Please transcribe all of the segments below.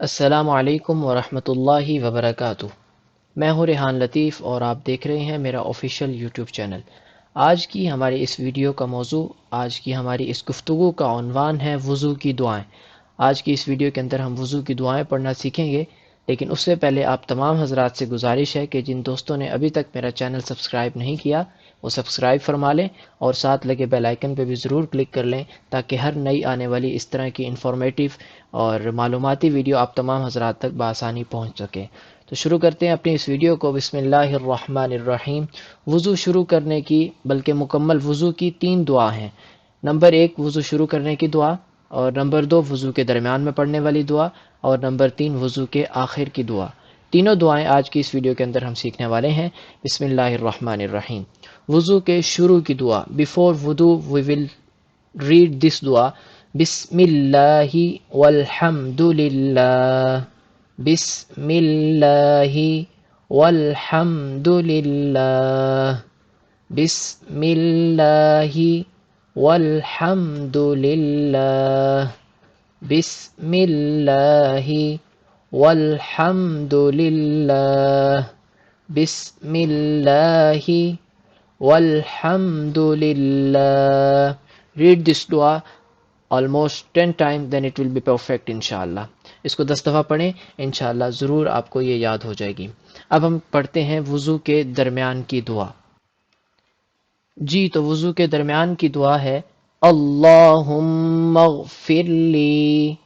अस्सलामु अलैकुम वरहमतुल्लाहि वबरकातुह। मैं हूँ रेहान लतीफ़ और आप देख रहे हैं मेरा ऑफिशियल यूट्यूब चैनल। आज की हमारी इस वीडियो का मौजू, आज की हमारी इस गुफ्तगू का उन्वान है वज़ू की दुआएं। आज की इस वीडियो के अंदर हम वज़ू की दुआएं पढ़ना सीखेंगे, लेकिन उससे पहले आप तमाम हजरात से गुजारिश है कि जिन दोस्तों ने अभी तक मेरा चैनल सब्सक्राइब नहीं किया वो सब्सक्राइब फरमा लें और साथ लगे बेल आइकन पर भी ज़रूर क्लिक कर लें, ताकि हर नई आने वाली इस तरह की इंफॉर्मेटिव और मालूमाती वीडियो आप तमाम हजरात तक बआसानी पहुँच सके। तो शुरू करते हैं अपनी इस वीडियो को। बिस्मिल्लाहिर्रहमानिर्रहीम। वज़ू शुरू करने की, बल्कि मुकम्मल वज़ू की 3 दुआ हैं। नंबर 1 वज़ू शुरू करने की दुआ, और नंबर 2 वज़ू के दरमियान में पढ़ने वाली दुआ, और नंबर 3 वज़ू के आखिर की दुआ। तीनों दुआएं आज की इस वीडियो के अंदर हम सीखने वाले हैं। बिस्मिल्लाहिर्रहमानिर्रहीम। वज़ू के शुरू की दुआ। बिफोर वुदू वी विल रीड दिस दुआ। बिस्मिल्लाहि वल्हम्दुलिल्लाह। बिस्मिल्लाहि वल्हम्दुलिल्लाह। बिस्मिल्लाहि वल्हम्दुलिल्लाह। बिस्मिल्लाहि वल्हम्दुलिल्लाह। बिस्मिल्लाहि वल्हम्दुलिल्लाह। Read this dua almost 10 times, then it will be perfect इंशाअल्लाह। इसको 10 दफ़ा पढ़ें, इंशाअल्लाह ज़रूर आपको ये याद हो जाएगी। अब हम पढ़ते हैं वज़ू के दरमियान की दुआ। जी, तो वज़ू के दरमियान की दुआ है अल्लाहुम्मा ग़फ़िरली,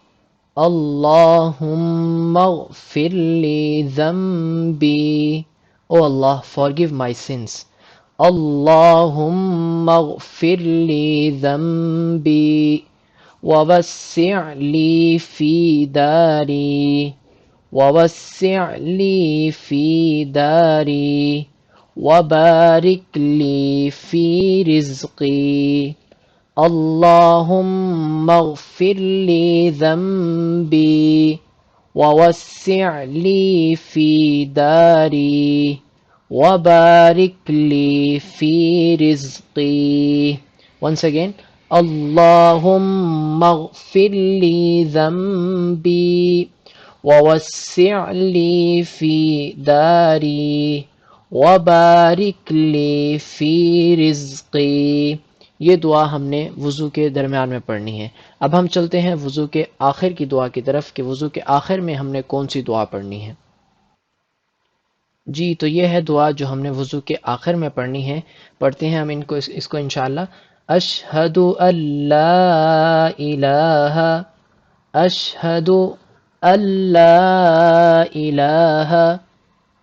अल्लाहुम्मा ग़फ़िरली ज़म्बी। ओ अल्लाह, forgive my sins। अल्लाहुम्मा ग़फ़िरली ज़म्बी ववस्सिअ ली फ़ी दारी, ववस्सिअ ली फ़ी दारी वबारिक ली फ़ी रिज़्क़ी। अल्लाहुम्मा ग़फ़िर ली ज़म्बी ववस्सिअ ली फ़ी दारी वबारिक ली फ़ी रिज़्क़ी। Once again, अल्लाहुम्मा ग़फ़िर ली ज़म्बी ववस्सिअ ली फ़ी दारी वबारिक ली फ़ी रिज़्क़ी। ये दुआ हमने वज़ू के दरमियान में पढ़नी है। अब हम चलते हैं वज़ू के आखिर की दुआ की तरफ कि वज़ू के आखिर में हमने कौन सी दुआ पढ़नी है। जी, तो ये है दुआ जो हमने वज़ू के आखिर में पढ़नी है। पढ़ते हैं हम इसको इंशाअल्लाह। अशहदु अल्ला इलाहा, अशहदु अल्ला इलाहा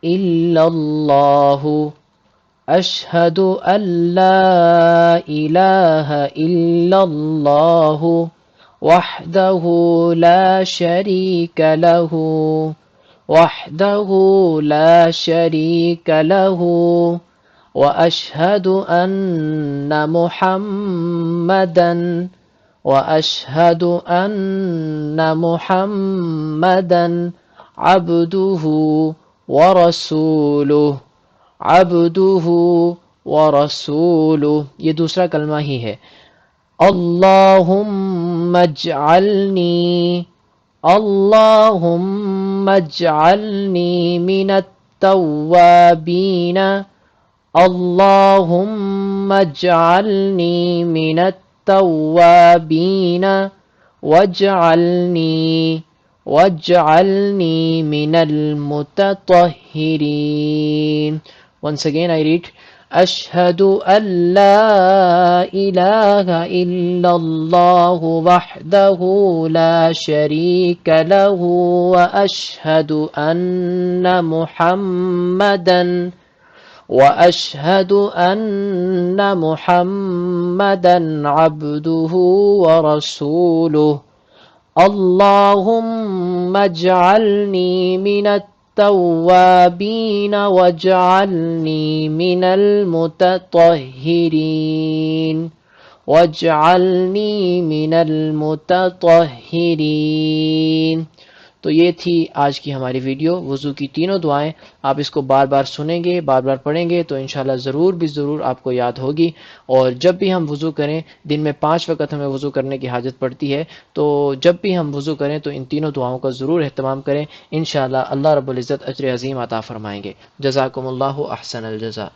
इल्लल्लाहु, अशहदु अल्ला इलाहा इल्लल्लाहु वहदहु ला शरीक लहु, वहदहु ला शरीक लहु व अशहदु अन्न मुहम्मदन, व अशहदु अन्न मुहम्मदन अब्दुहु व रसूलुहु, अब्दुहु व रसूलुहु। ये दूसरा कलमा ही है। अल्लाहुम्मा अज्अलनी, अल्लाहुम्मा अज्अलनी मिनत तव्वाबीन, अल्लाहुम्मा अज्अलनी मिनत तव्वाबीन वज्अलनी, वज्अलनी मिनल मुतत्तहिरीन। Once again I read, अशहदु Allah इलाहा इल्लल्लाहु वहदहु ला शरीक लहु व अशहदु अन्न मुहम्मदन, व अशहदु अन्न मुहम्मदन अब्दुहु व रसूलुहु। अल्लाहुम्मा अज्अलनी मिनत तव्वाबीन वज्अलनी मिनल मुतत्तहिरीन, वज्अलनी मिनल मुतत्तहिरीन। तो ये थी आज की हमारी वीडियो, वज़ू की तीनों दुआएं। आप इसको बार बार सुनेंगे, बार बार पढ़ेंगे तो इंशाल्लाह ज़रूर भी ज़रूर आपको याद होगी। और जब भी हम वज़ू करें, दिन में 5 वक़्त हमें वज़ू करने की हाजत पड़ती है, तो जब भी हम वज़ू करें तो इन तीनों दुआओं का ज़रूर अहतमाम करें। इंशाल्लाह अल्लाह रब्बुल इज़्ज़त अज्र अज़ीम अता फ़रमाएंगे। जज़ाकुमुल्लाहु अहसनल जज़ा।